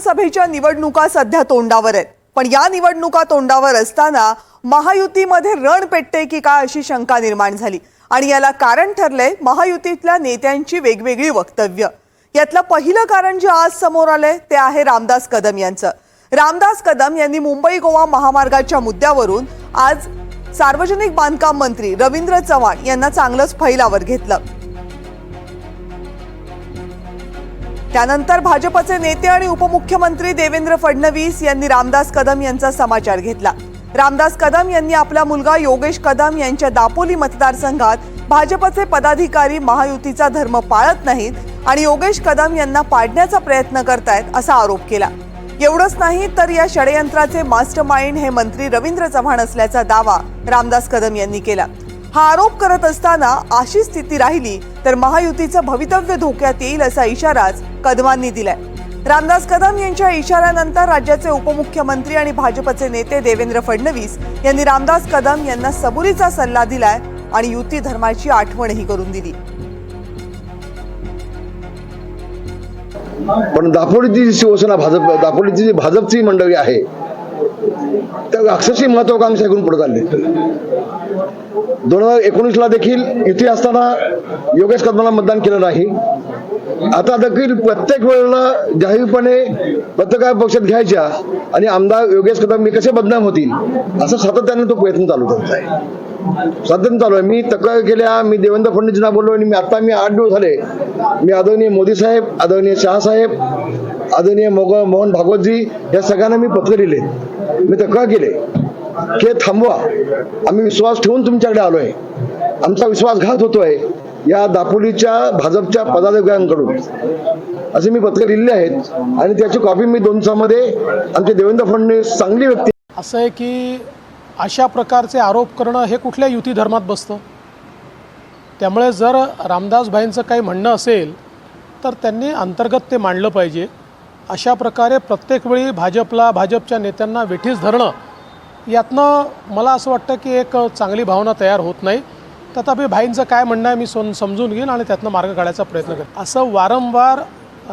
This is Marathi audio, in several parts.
विधानसभेच्या निवडणुका सध्या तोंडावर आहेत, पण या निवडणुका तोंडावर असताना महायुतीमध्ये रण पेटते की काय अशी शंका निर्माण झाली आणि याला कारण ठरले महायुतीतल्या नेत्यांची वेगवेगळी वक्तव्य। यातलं पहिलं कारण जे आज समोर आले ते आहे रामदास कदम यांचं। रामदास कदम यांनी मुंबई गोवा महामार्गाच्या मुद्द्यावरून आज सार्वजनिक बांधकाम मंत्री रवींद्र चव्हाण यांना चांगलंच फैलावर घेतलं। त्यानंतर भाजपचे नेते आणि उपमुख्यमंत्री देवेंद्र फडणवीस यांनी रामदास कदम यांचा समाचार घेतला। रामदास कदम यांनी आपला मुलगा योगेश कदम यांच्या दापोली मतदारसंघात भाजपचे पदाधिकारी महायुतीचा धर्म पाळत नाहीत आणि योगेश कदम यांना पाडण्याचा प्रयत्न करतायत असा आरोप केला। एवढंच नाही तर या षडयंत्राचे मास्टरमाइंड हे मंत्री रवींद्र चव्हाण असल्याचा दावा रामदास कदम यांनी केला। हा आरोप करत असताना अशी स्थिती राहिली तर महायुतीचं भवितव्य धोक्यात येईल असा इशाराच कदमांनी दिलाय। रामदास कदम यांच्या इशाऱ्यानंतर राज्याचे उपमुख्यमंत्री आणि भाजपचे नेते देवेंद्र फडणवीस यांनी रामदास कदम यांना सबुरीचा सल्ला दिलाय आणि युती धर्माची आठवणही करून दिली। पण दापोलीची शिवसेना दापोलीची जी भाजपची मंडळी आहे त्या अक्षरशः महत्वाकांक्षा घेऊन पुढे चालले। 2019ला देखील इथे असताना योगेश कदमांना मतदान केलं नाही। आता देखील प्रत्येक वेळेला जाहीरपणे पत्रकार पक्षात घ्यायच्या आणि आमदार योगेश कदम मी कसे बदनाम होतील असं सातत्याने तो प्रयत्न चालू करत आहे। सातत्याने चालू आहे। मी तक्रार केल्या, मी देवेंद्र फडणवीसांना बोललो आणि मी 8 दिवस झाले मी आदरणीय मोदी साहेब, आदरणीय शहा साहेब, आदरणीय मोहन भागवतजी या सगळ्यांना मी पत्र लिहिले, मी तक्रार केले की थांबवा, आम्ही विश्वास ठेवून तुमच्याकडे आलोय, आमचा विश्वासघात होतोय या दापोलीच्या भाजपच्या पदाधिकाऱ्यांकडून असे मी पत्र लिहिले आहेत आणि त्याची कॉपी मी 2 दिवसामध्ये आमचे देवेंद्र फडणवीस चांगली व्यक्ती असं आहे की अशा प्रकारचे आरोप करणं हे कुठल्या युती धर्मात बसतं। त्यामुळे जर रामदास भाईंचं काही म्हणणं असेल तर त्यांनी अंतर्गत ते मांडलं पाहिजे। अशा प्रकारे प्रत्येक वेळी भाजपच्या नेत्यांना वेठीस धरणं यातनं मला असं वाटतं की एक चांगली भावना तयार होत नाही। तथापि भाईंचं काय म्हणणं आहे मी समजून घेईन आणि त्यातनं मार्ग काढायचा प्रयत्न करेन। असं वारंवार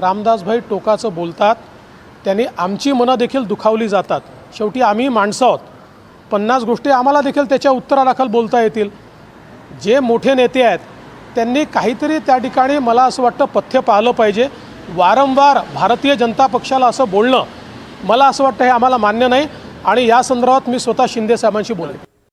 रामदास भाई टोकाचं बोलतात, त्यांनी आमची मनं देखील दुखावली जातात। शेवटी आम्ही माणसं आहोत, 50 गोष्टी आम्हाला देखील त्याच्या उत्तरादाखल बोलता येतील। जे मोठे नेते आहेत त्यांनी काहीतरी त्या ठिकाणी मला असं वाटतं पथ्य पाळलं पाहिजे। वारंवार भारतीय जनता पक्षाला असं बोलणं मला असं वाटतं हे आम्हाला मान्य नाही आणि या संदर्भात मी स्वतः शिंदे साहेबांशी बोलेन।